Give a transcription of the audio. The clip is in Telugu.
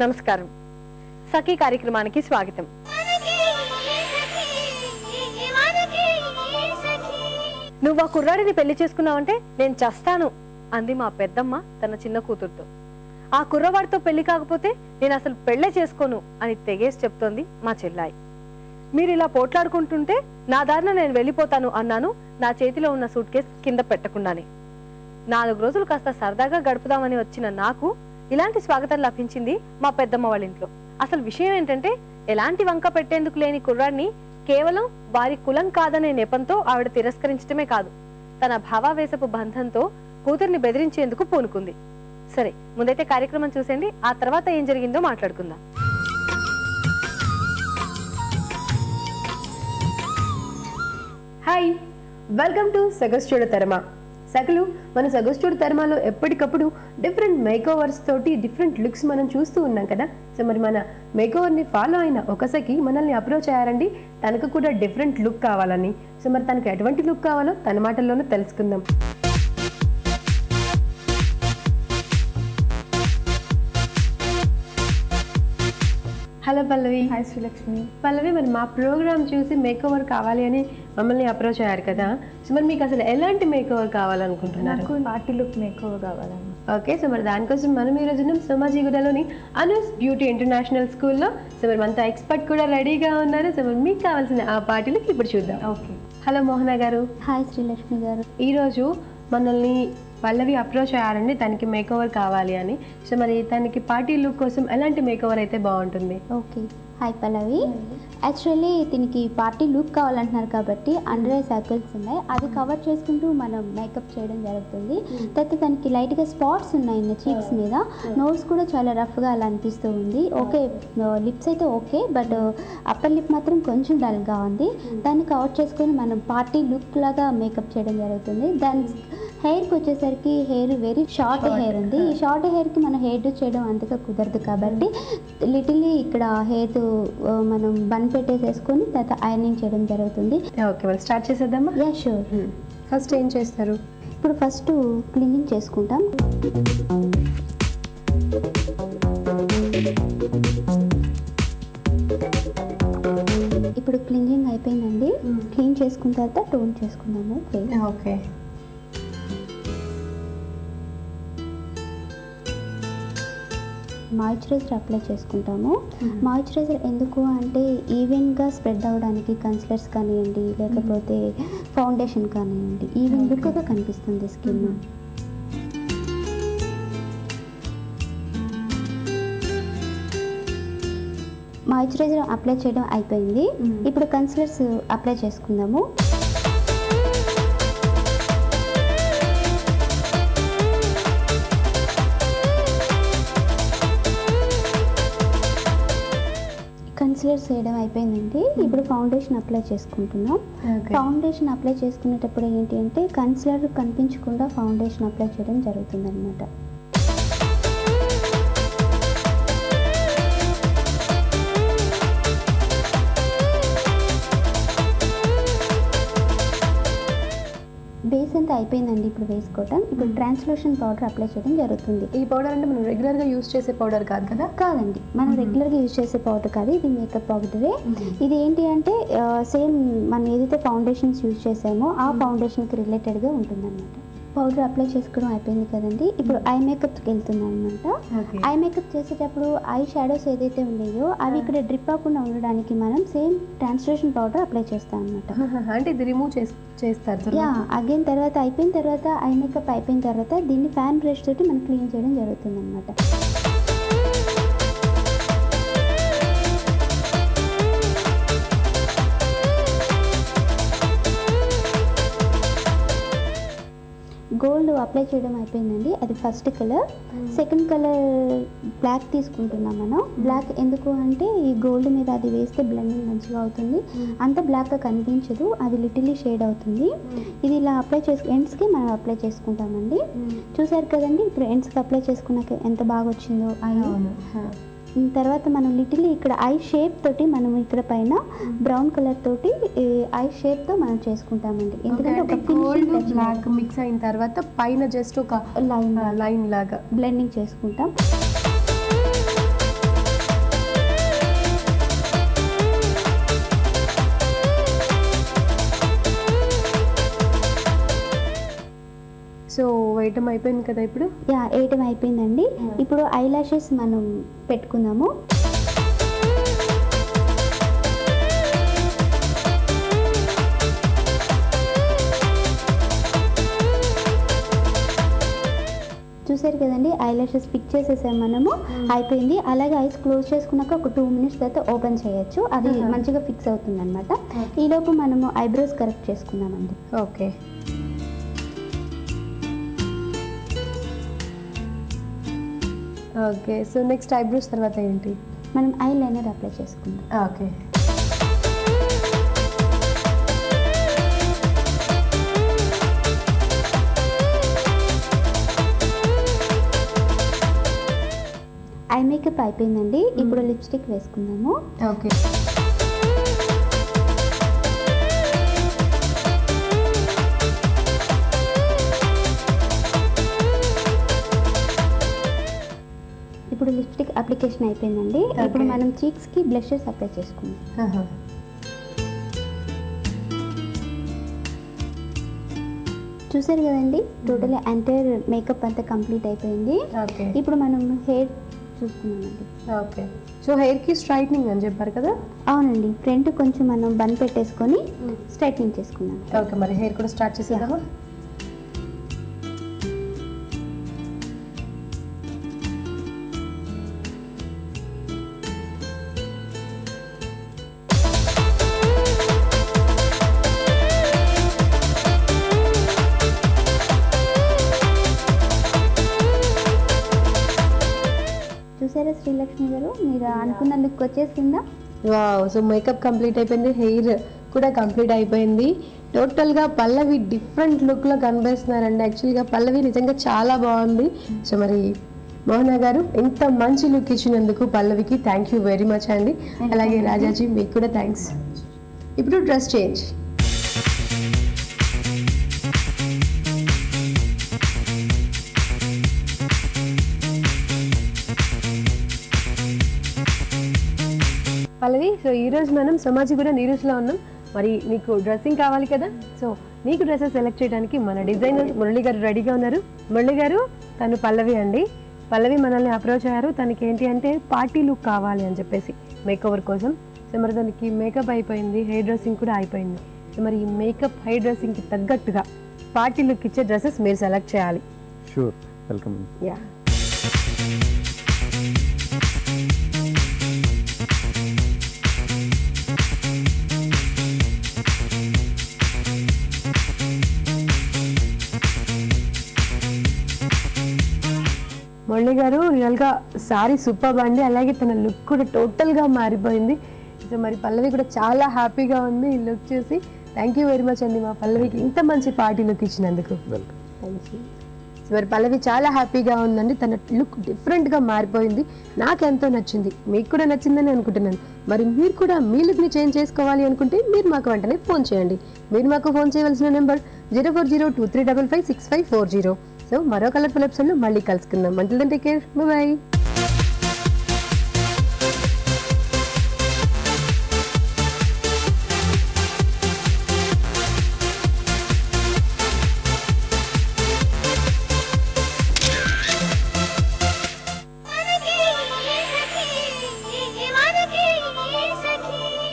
నమస్కారం. సఖీ కార్యక్రమానికి స్వాగతం. నువ్వు ఆ కుర్రాడిని పెళ్లి చేసుకున్నావంటే నేను చస్తాను అంది మా పెద్దమ్మ తన చిన్న కూతురుతో. ఆ కుర్రవాడితో పెళ్లి కాకపోతే నేను అసలు పెళ్లే చేసుకోను అని తెగేసి చెప్తోంది మా చెల్లాయి. మీరు ఇలా పోట్లాడుకుంటుంటే నా దారిన నేను వెళ్ళిపోతాను అన్నాను, నా చేతిలో ఉన్న సూట్ కేసు కింద పెట్టకుండానే. 4 రోజులు కాస్త సరదాగా గడుపుదామని వచ్చిన నాకు ఇలాంటి స్వాగతం లభించింది మా పెద్దమ్మ వాళ్ళ ఇంట్లో. అసలు విషయం ఏంటంటే, ఎలాంటి వంక పెట్టేందుకు లేని కుర్రాడిని కేవలం వారి కులం కాదనే నెపంతో ఆవిడ తిరస్కరించడమే కాదు, తన భావావేశపు బంధంతో కూతుర్ని బెదిరించేందుకు పూనుకుంది. సరే, ముందైతే కార్యక్రమం చూసేయండి, ఆ తర్వాత ఏం జరిగిందో మాట్లాడుకుందాం. హాయ్, వెల్కమ్ టు సగస్టుడు తరమా. సకలు మన సగస్టుడు తరమాలో ఎప్పటికప్పుడు డిఫరెంట్ మేకోవర్స్ తోటి డిఫరెంట్ లుక్స్ మనం చూస్తూ ఉన్నాం కదా. సో మరి మన మేకోవర్ని ఫాలో అయిన ఒక సఖి మనల్ని అప్రోచ్ అయ్యారండి, తనకు కూడా డిఫరెంట్ లుక్ కావాలని. సో మరి తనకు ఎటువంటి లుక్ కావాలో తన మాటల్లోనే తెలుసుకుందాం. హలో పల్లవి. హాయ్ శ్రీలక్ష్మి. పల్లవి, మరి మా ప్రోగ్రామ్ చూసి మేకోవర్ కావాలి అని మమ్మల్ని అప్రోచ్ అయ్యారు కదా. సో మరి మీకు అసలు ఎలాంటి మేకోవర్ కావాలనుకుంటున్నారు? నాకు పార్టీ లుక్ మేకోవర్ కావాలన్నా. ఓకే, సో మరి దానికోసం మనం ఈరోజు సోమాజిగూడలోని అనూస్ బ్యూటీ ఇంటర్నేషనల్ స్కూల్లో సో మరి మనతో ఎక్స్పర్ట్ కూడా రెడీగా ఉన్నారు. సో మరి మీకు కావాల్సిన ఆ పార్టీ లుక్ ఇప్పుడు చూద్దాం. ఓకే. హలో మోహన గారు. హాయ్ శ్రీలక్ష్మి గారు. ఈరోజు మనల్ని పల్లవి అప్రోచ్ అయ్యారండి, తనకి మేకోవర్ కావాలి అని. సో మరి తనకి పార్టీ లుక్ కోసం ఎలాంటి మేకోవర్ అయితే బాగుంటుంది? ఓకే. హాయ్ పల్లవి. యాక్చువల్లీ దీనికి పార్టీ లుక్ కావాలంటున్నారు కాబట్టి అండర్ ఐ సర్కిల్స్ ఉన్నాయి, అది కవర్ చేసుకుంటూ మనం మేకప్ చేయడం జరుగుతుంది. తర్వాత దానికి లైట్గా స్పాట్స్ ఉన్నాయి చీక్స్ మీద, నోస్ కూడా చాలా రఫ్గా అలా అనిపిస్తూ ఉంది. ఓకే, లిప్స్ అయితే ఓకే, బట్ అప్పర్ లిప్ మాత్రం కొంచెం డల్గా ఉంది. దాన్ని కవర్ చేసుకొని మనం పార్టీ లుక్ లాగా మేకప్ చేయడం జరుగుతుంది. దాని హెయిర్కి వచ్చేసరికి హెయిర్ వెరీ షార్ట్ హెయిర్ ఉంది. ఈ షార్ట్ హెయిర్కి మనం హెయిర్ డు చేయడం అంతగా కుదరదు కాబట్టి లిటిల్లీ ఇక్కడ హెయిర్ మనం బన్ పెట్టేసేసుకొని తర్వాత ఐరనింగ్ చేయడం జరుగుతుంది. ఓకే, మరి స్టార్ట్ చేసేద్దామా? Yeah sure. ఫస్ట్ ఏం చేస్తారు? ఇప్పుడు ఫస్ట్ క్లీనింగ్ చేసుకుంటాం. ఇప్పుడు క్లీనింగ్ అయిపోయిందండి. క్లీన్ చేసుకున్న తర్వాత టోన్ చేసుకుందాము. ఓకే. మాయిశ్చరైజర్ అప్లై చేసుకుంటాము. మాయిశ్చరైజర్ ఎందుకు అంటే ఈవెన్గా స్ప్రెడ్ అవ్వడానికి, కన్సిలర్స్ కానివ్వండి లేకపోతే ఫౌండేషన్ కానివ్వండి, ఈవెన్ లుక్గా కనిపిస్తుంది స్కిన్. మాయిశ్చరైజర్ అప్లై చేయడం అయిపోయింది. ఇప్పుడు కన్సిలర్స్ అప్లై చేసుకుందాము. కన్సిలర్స్ వేయడం అయిపోయిందండి. ఇప్పుడు ఫౌండేషన్ అప్లై చేసుకుంటున్నాం. ఫౌండేషన్ అప్లై చేసుకునేటప్పుడు ఏంటి అంటే కన్సిలర్ కనిపించకుండా ఫౌండేషన్ అప్లై చేయడం జరుగుతుంది అనమాట. బేస్ అంతా అయిపోయిందండి. ఇప్పుడు వేసుకోవటం. ఇప్పుడు ట్రాన్స్లూషన్ పౌడర్ అప్లై చేయడం జరుగుతుంది. ఈ పౌడర్ అంటే మనం రెగ్యులర్గా యూజ్ చేసే పౌడర్ కాదు కదా? కాదండి, మనం రెగ్యులర్గా యూజ్ చేసే పౌడర్ కాదు, ఇది మేకప్ పౌడరే. ఇది ఏంటి అంటే సేమ్ మనం ఏదైతే ఫౌండేషన్స్ యూజ్ చేసామో ఆ ఫౌండేషన్కి రిలేటెడ్గా ఉంటుందన్నమాట. పౌడర్ అప్లై చేసుకోవడం అయిపోయింది కదండి. ఇప్పుడు ఐ మేకప్కి వెళ్తున్నాం అనమాట. ఐ మేకప్ చేసేటప్పుడు ఐ షాడోస్ ఏదైతే ఉన్నాయో అవి ఇక్కడ డ్రిప్ అవ్వకుండా ఉండడానికి మనం సేమ్ ట్రాన్స్లూషన్ పౌడర్ అప్లై చేస్తాం అనమాట. అంటే ఇది రిమూవ్ చేస్తారు. యా, అగైన్ తర్వాత అయిపోయిన తర్వాత ఐ మేకప్ అయిపోయిన తర్వాత దీన్ని ఫ్యాన్ బ్రష్ తోటి మనం క్లీన్ చేయడం జరుగుతుంది అనమాట. గోల్డ్ అప్లై చేయడం అయిపోయిందండి. అది first colour. Second colour black తీసుకుంటున్నాం మనం. బ్లాక్ ఎందుకు అంటే ఈ గోల్డ్ మీద అది వేస్తే బ్లెండింగ్ మంచిగా అవుతుంది, అంత బ్లాక్గా కనిపించదు, అది లిటిల్లీ షేడ్ అవుతుంది. ఇది ఇలా అప్లై ఎండ్స్కి మనం అప్లై చేసుకుంటామండి. చూసారు కదండి, ఇప్పుడు ఎండ్స్కి అప్లై చేసుకున్నాక ఎంత బాగా వచ్చిందో. తర్వాత మనం లిటిల్ ఇక్కడ ఐ షేప్ తోటి మనం ఇక్కడ పైన బ్రౌన్ కలర్ తోటి ఐ షేప్ తో మనం చేసుకుంటామండి. ఎందుకంటే ఒక గోల్డ్ బ్లాక్ మిక్స్ అయిన తర్వాత పైన జస్ట్ ఒక లైన్ లాగా బ్లెండింగ్ చేసుకుంటాం. సో వేయటం అయిపోయింది కదా ఇప్పుడు? యా, వేయటం అయిపోయిందండి. ఇప్పుడు ఐ లాషెస్ మనం పెట్టుకుందాము. చూసారు కదండి, ఐ లాషెస్ ఫిక్స్ చేసేసాం మనము. అయిపోయింది. అలాగే ఐస్ క్లోజ్ చేసుకున్నాక ఒక 2 minutes తర్వాత ఓపెన్ చేయొచ్చు, అది మంచిగా ఫిక్స్ అవుతుంది అనమాట. ఈలోపు మనము ఐబ్రోస్ కరెక్ట్ చేసుకుందామండి. Okay. Okay, so next eyebrows తర్వాత ఏంటి? మనం ఐ లైనర్ అప్లై చేసుకుందాం. ఓకే. ఐ మేకప్ అయిపోయిందండి. ఇప్పుడు లిప్స్టిక్ వేసుకుందాము. ఓకే. ఇప్పుడు లిప్స్టిక్ అప్లికేషన్ అయిపోయిందండి. ఇప్పుడు మనం చీక్స్కి బ్లషెస్ అప్లై చేసుకుందాం. చూసారు కదండి, టోటల్ ఎంటైర్ మేకప్ అంతా కంప్లీట్ అయిపోయింది. ఇప్పుడు మనం హెయిర్ చూసుకున్నామండి. ఓకే. సో హెయిర్కి స్ట్రైట్నింగ్ అని చెప్పారు కదా? అవునండి, ఫ్రంట్ కొంచెం మనం బన్ పెట్టేసుకొని స్ట్రైట్నింగ్ చేసుకున్నాం. ఓకే, మరి హెయిర్ కూడా స్టార్ట్ చేసేద్దామా? చూసారా శ్రీలక్ష్మి గారు, మీరు అనుకున్న లుక్ వచ్చేసిందా? వావ్, సో మేకప్ కంప్లీట్ అయిపోయింది, హెయిర్ కూడా కంప్లీట్ అయిపోయింది. టోటల్గా పల్లవి డిఫరెంట్ లుక్లో కనిపిస్తున్నారండి. యాక్చువల్గా పల్లవి నిజంగా చాలా బాగుంది. సో మరి మోహన గారు, ఇంత మంచి లుక్ ఇచ్చినందుకు పల్లవికి థ్యాంక్ యూ వెరీ మచ్ అండి. అలాగే రాజాజీ, మీకు కూడా థ్యాంక్స్. ఇప్పుడు డ్రెస్ చేంజ్. పల్లవి, సో ఈరోజు మనం సమాజిగూడ నీరజ్లో ఉన్నాం. మరి నీకు డ్రెస్సింగ్ కావాలి కదా, సో నీకు డ్రెస్సెస్ సెలెక్ట్ చేయడానికి మన డిజైనర్ మురళి గారు రెడీగా ఉన్నారు. మురళి గారు, తను పల్లవి అండి. పల్లవి మనల్ని అప్రోచ్ అయ్యారు. తనకి ఏంటి అంటే పార్టీ లుక్ కావాలి అని చెప్పేసి మేకఓవర్ కోసం. సో మరి తనకి మేకప్ అయిపోయింది, హెయిర్ డ్రెస్సింగ్ కూడా అయిపోయింది. సో మరి ఈ మేకప్ హెయిర్ డ్రెస్సింగ్కి తగ్గట్టుగా పార్టీ లుక్ ఇచ్చే డ్రెస్సెస్ మీరు సెలెక్ట్ చేయాలి. Sure, welcome. యా. మురళి గారు, రియల్గా సారీ సూపర్ అండి. అలాగే తన లుక్ కూడా టోటల్గా మారిపోయింది. సో మరి పల్లవి కూడా చాలా హ్యాపీగా ఉంది ఈ లుక్ చూసి. థ్యాంక్ యూ వెరీ మచ్ అండి మా పల్లవికి ఇంత మంచి పార్టీ లుక్ ఇచ్చినందుకు. Thank you. సో మరి పల్లవి చాలా హ్యాపీగా ఉందండి. తన లుక్ డిఫరెంట్గా మారిపోయింది. నాకెంతో నచ్చింది, మీకు కూడా నచ్చిందని అనుకుంటున్నాను. మరి మీరు కూడా మీ లుక్ని చేంజ్ చేసుకోవాలి అనుకుంటే మీరు మాకు వెంటనే ఫోన్ చేయండి. మీరు మాకు ఫోన్ చేయవలసిన నెంబర్ 04023556540. సో మరో కలర్ఫుల్ ఎపిసోడ్లో మళ్ళీ కలుసుకుందాం. Until then take care, bye by.